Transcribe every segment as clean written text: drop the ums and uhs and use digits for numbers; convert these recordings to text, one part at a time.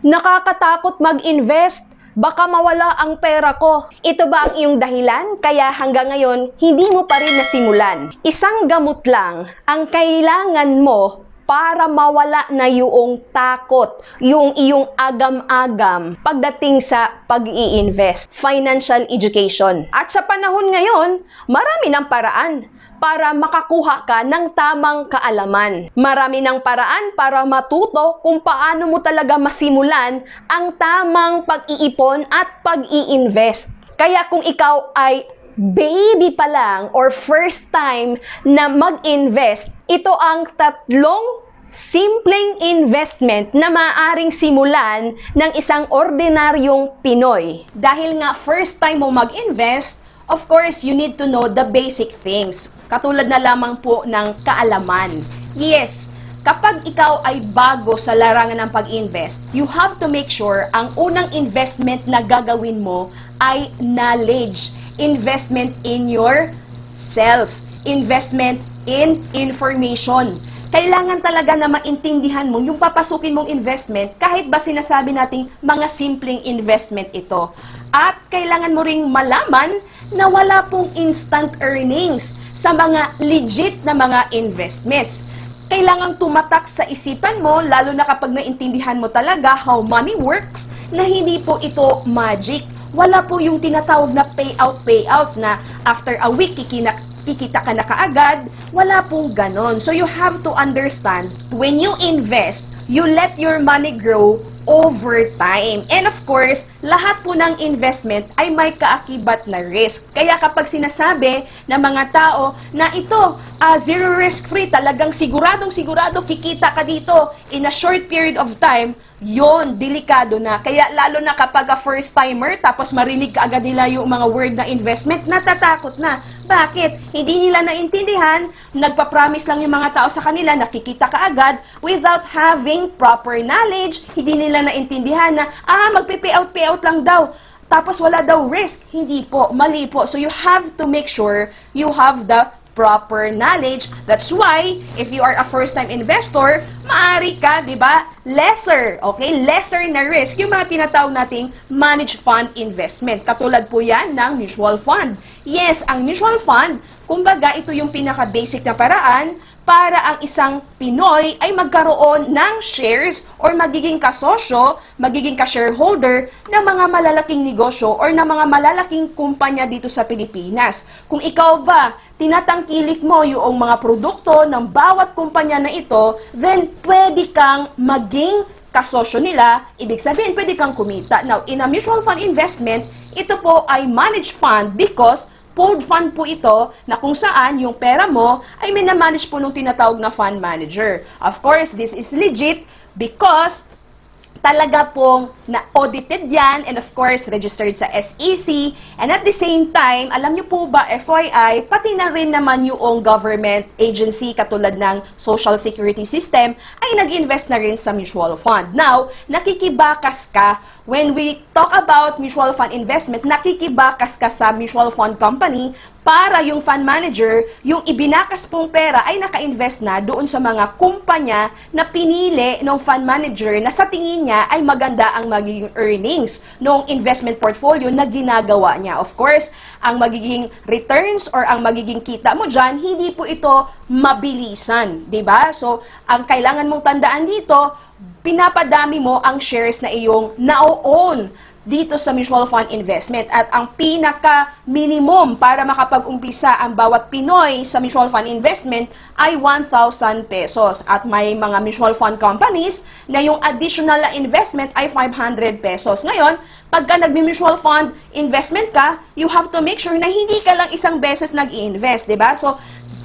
Nakakatakot mag-invest. Baka mawala ang pera ko. Ito ba ang iyong dahilan? Kaya hanggang ngayon, hindi mo pa rin nasimulan. Isang gamot lang ang kailangan mo para mawala na yung takot, yung iyong agam-agam pagdating sa pag-i-invest. Financial education. At sa panahon ngayon, marami ng paraan para makakuha ka ng tamang kaalaman. Marami ng paraan para matuto kung paano mo talaga masimulan ang tamang pag-iipon at pag-i-invest. Kaya kung ikaw ay baby pa lang or first time na mag-invest, ito ang tatlong simpleng investment na maaaring simulan ng isang ordinaryong Pinoy. Dahil nga first time mo mag-invest, of course, you need to know the basic things. Katulad na lamang po ng kaalaman. Yes, kapag ikaw ay bago sa larangan ng pag-invest, you have to make sure ang unang investment na gagawin mo ay knowledge. Investment in yourself. Investment in information. Kailangan talaga na maintindihan mo yung papasukin mong investment kahit ba sinasabi nating mga simpleng investment ito. At kailangan mo ring malaman na wala pong instant earnings sa mga legit na mga investments. Kailangang tumatak sa isipan mo, lalo na kapag naintindihan mo talaga how money works, na hindi po ito magic. Wala po yung tinatawag na payout na after a week kikita ka na kaagad. Wala pong ganon. So you have to understand, when you invest, you let your money grow over time. And of course, lahat po ng investment ay may kaakibat na risk. Kaya kapag sinasabi ng mga tao na ito, zero risk free, talagang siguradong kikita ka dito in a short period of time, yon delikado na. Kaya lalo na kapag a first timer, tapos marinig ka agad nila yung mga word na investment, natatakot na. Bakit? Hindi nila naintindihan, nagpa-promise lang yung mga tao sa kanila, nakikita ka agad, without having proper knowledge. Hindi nila naintindihan na, magpe-payout lang daw. Tapos wala daw risk. Hindi po, mali po. So you have to make sure you have the proper knowledge. That's why, if you are a first-time investor, maaari ka, di ba, lesser, okay? Lesser na risk, yung mga tinatawag nating managed fund investment. Katulad po yan ng mutual fund. Yes, ang mutual fund, kumbaga, ito yung pinaka-basic na paraan para ang isang Pinoy ay magkaroon ng shares or magiging kasosyo, magiging ka-shareholder ng mga malalaking negosyo or ng mga malalaking kumpanya dito sa Pilipinas. Kung ikaw ba, tinatangkilik mo yung mga produkto ng bawat kumpanya na ito, then pwede kang maging kasosyo nila, ibig sabihin pwede kang kumita. Now, in a mutual fund investment, ito po ay managed fund because pooled fund po ito na kung saan yung pera mo ay minamanage po nung tinatawag na fund manager. Of course, this is legit because talaga pong na-audited yan and of course, registered sa SEC. And at the same time, alam niyo po ba, FYI, pati na rin naman yung government agency katulad ng Social Security System ay nag-invest na rin sa mutual fund. Now, nakikibakas ka when we talk about mutual fund investment, nakikibakas ka sa mutual fund company para yung fund manager, yung ibinakas pong pera ay naka-invest na doon sa mga kumpanya na pinili ng fund manager na sa tingin niya ay maganda ang magiging earnings ng investment portfolio na ginagawa niya. Of course, ang magiging returns or ang magiging kita mo dyan, hindi po ito mabilisan, di ba? So, ang kailangan mong tandaan dito, pinapadami mo ang shares na iyong na-own dito sa mutual fund investment. At ang pinaka-minimum para makapag-umpisa ang bawat Pinoy sa mutual fund investment ay 1,000 pesos. At may mga mutual fund companies na yung additional na investment ay 500 pesos. Ngayon, pagka nag-mutual fund investment ka, you have to make sure na hindi ka lang isang beses nag-i-invest, diba? So,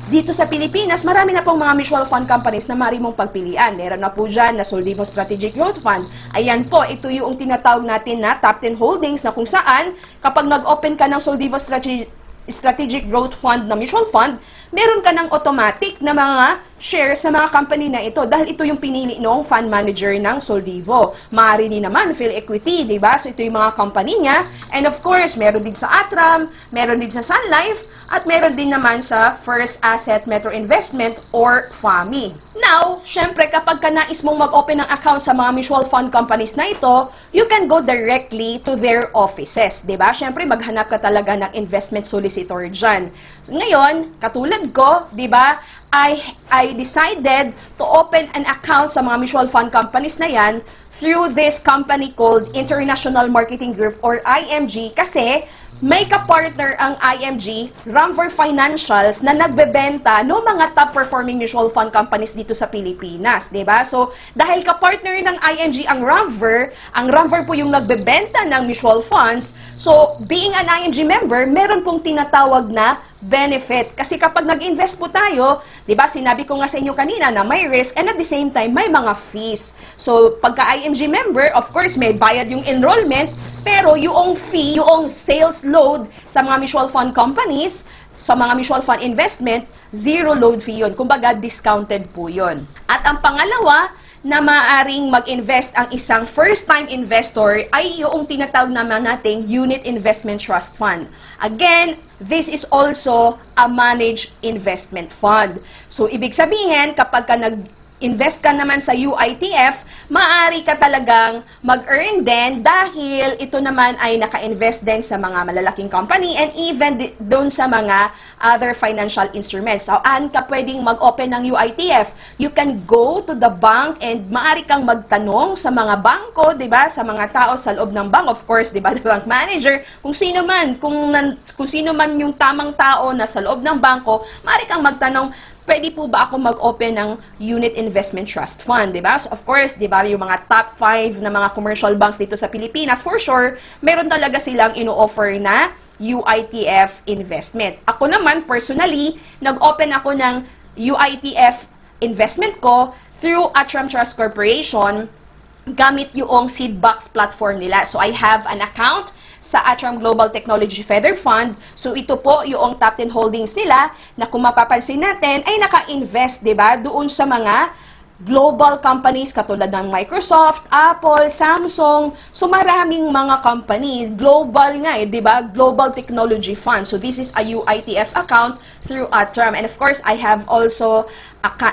dito sa Pilipinas, marami na pong mga mutual fund companies na maaari mong pagpilian. Meron na po dyan na Soldivo Strategic Growth Fund. Ayan po, ito yung tinatawag natin na top 10 holdings na kung saan kapag nag-open ka ng Soldivo Strategic Growth Fund na mutual fund, meron ka ng automatic na mga shares sa mga company na ito dahil ito yung pinili ng fund manager ng Soldivo. Maaari din naman Phil Equity, di ba? So ito yung mga company niya. And of course, meron din sa Atram, meron din sa Sun Life. at meron din naman sa First Asset Metro Investment or FAMI. Now, syempre kapag ka nais mong mag-open ng account sa mga mutual fund companies na ito, you can go directly to their offices, 'di ba? Syempre maghanap ka talaga ng investment solicitor diyan. Ngayon, katulad ko, 'di ba? I decided to open an account sa mga mutual fund companies na 'yan through this company called International Marketing Group or IMG kasi may ka-partner ang IMG, Ramver Financials, na nagbebenta ng mga top-performing mutual fund companies dito sa Pilipinas, 'di ba? So, dahil ka-partner ng IMG ang Ramver po yung nagbebenta ng mutual funds. So, being an IMG member, meron pong tinatawag na benefit. Kasi kapag nag-invest po tayo, 'di ba? Sinabi ko nga sa inyo kanina na may risk and at the same time may mga fees. So, pagka IMG member, of course, may bayad yung enrollment, pero yung fee, yung sales load sa mga mutual fund companies, sa mga mutual fund investment, zero load fee yun. Kumbaga, discounted po yun. At ang pangalawa, na maaaring mag-invest ang isang first-time investor ay yung tinatawag naman nating Unit Investment Trust Fund. Again, this is also a managed investment fund. So, ibig sabihin, kapag ka invest ka naman sa UITF, maaari ka talagang mag-earn din dahil ito naman ay naka-invest din sa mga malalaking company and even doon sa mga other financial instruments. So, saan ka pwedeng mag-open ng UITF? You can go to the bank and maaari kang magtanong sa mga bangko, 'di ba? Sa mga tao sa loob ng bank, of course, 'di ba? The bank manager, kung sino man yung tamang tao na sa loob ng bangko, maaari kang magtanong, pwede po ba ako mag-open ng Unit Investment Trust Fund, di ba? So, of course, di ba, yung mga top 5 na mga commercial banks dito sa Pilipinas, for sure, meron talaga silang ino-offer na UITF investment. Ako naman, personally, nag-open ako ng UITF investment ko through Atram Trust Corporation gamit yung Seedbox platform nila. So, I have an account sa Atram Global Technology Feather Fund. So, ito po yung top 10 holdings nila na kung mapapansin natin ay naka-invest, diba, doon sa mga global companies katulad ng Microsoft, Apple, Samsung. So, maraming mga company. Global nga diba? Global Technology Fund. So, this is a UITF account through Atram. And of course, I have also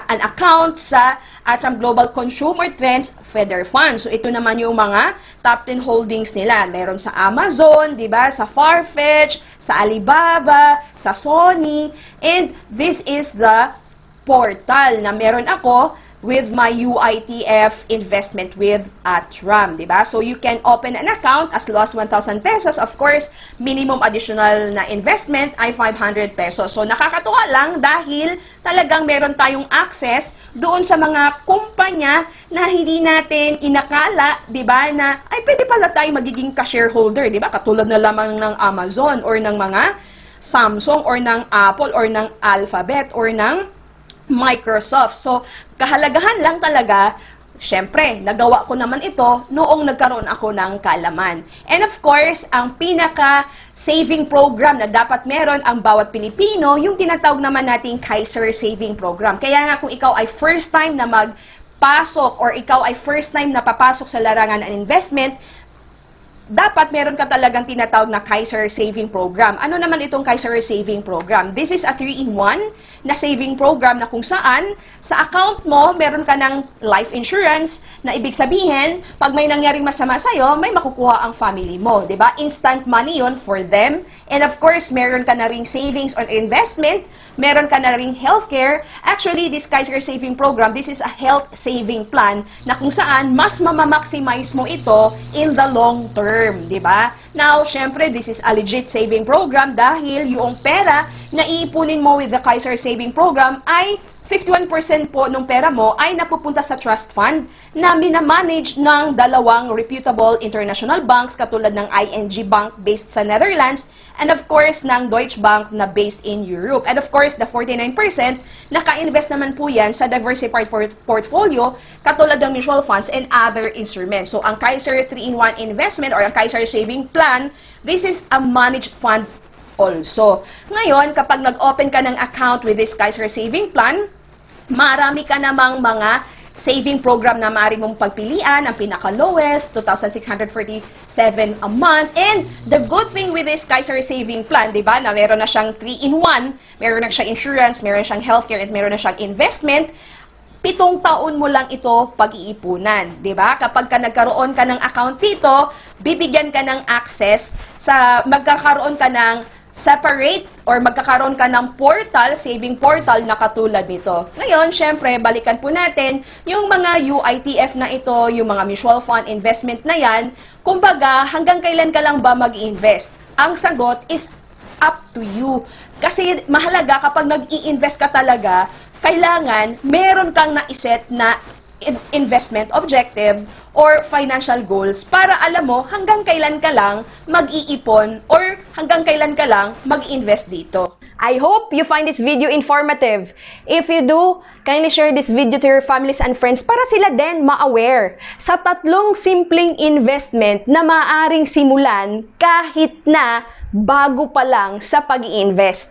an account sa Atram Global Consumer Trends Feather Fund. So, ito naman yung mga top 10 holdings nila. Meron sa Amazon, diba? Sa Farfetch, sa Alibaba, sa Sony. And this is the portal na meron ako with my UITF investment with Atram, diba? So, you can open an account as low as 1,000 pesos. Of course, minimum additional na investment ay 500 pesos. So, nakakatuwa lang dahil talagang meron tayong access doon sa mga kumpanya na hindi natin inakala, diba, na ay pwede pala tayo magiging ka-shareholder, diba? Katulad na lamang ng Amazon or ng mga Samsung or ng Apple or ng Alphabet or ng Microsoft. So, kahalagahan lang talaga, syempre, nagawa ko naman ito noong nagkaroon ako ng kaalaman. And of course, ang pinaka-saving program na dapat meron ang bawat Pilipino, yung tinatawag naman nating Kaiser Saving Program. Kaya nga kung ikaw ay first time na magpasok or ikaw ay first time na papasok sa larangan ng investment, dapat meron ka talagang tinatawag na Kaiser Saving Program. Ano naman itong Kaiser Saving Program? This is a 3-in-1 na saving program na kung saan sa account mo, meron ka ng life insurance na ibig sabihin, pag may nangyaring masama sa'yo, may makukuha ang family mo. 'Di ba? Instant money yon for them. And of course, meron ka na ring savings or investment, meron ka na ring healthcare. Actually, this Kaiser Saving Program, this is a health saving plan na kung saan mas mamamaximize mo ito in the long term, di ba? Now, syempre, this is a legit saving program dahil yung pera na iipunin mo with the Kaiser Saving Program ay 51% po ng pera mo ay napupunta sa trust fund na minamanage ng dalawang reputable international banks katulad ng ING Bank based sa Netherlands and of course ng Deutsche Bank na based in Europe. And of course, the 49% naka-invest naman po yan sa diversified portfolio katulad ng mutual funds and other instruments. So, ang Kaiser 3-in-1 investment or ang Kaiser Saving Plan, this is a managed fund also. Ngayon, kapag nag-open ka ng account with this Kaiser Saving Plan, marami ka namang mga saving program na maaari mong pagpilian. Ang pinaka-lowest, 2,647 a month. And the good thing with this Kaiser Saving Plan, di ba, na meron na siyang 3-in-1, meron na siyang insurance, meron na siyang healthcare, at meron na siyang investment. 7 taon mo lang ito pag-iipunan, 'di ba? Kapag ka nagkaroon ka ng account dito, bibigyan ka ng access sa magkakaroon ka ng separate or magkakaroon ka ng portal, saving portal na katulad nito. Ngayon, syempre, balikan po natin yung mga UITF na ito, yung mga mutual fund investment na yan. Kumbaga, hanggang kailan ka lang ba mag-invest? Ang sagot is up to you. Kasi mahalaga kapag nag-i-invest ka talaga, kailangan meron kang naiset na investment objective or financial goals para alam mo hanggang kailan ka lang mag-iipon or hanggang kailan ka lang mag-invest dito. I hope you find this video informative. If you do, kindly share this video to your families and friends para sila din ma-aware sa 3 simpleng investment na maaaring simulan kahit na bago pa lang sa pag-i-invest.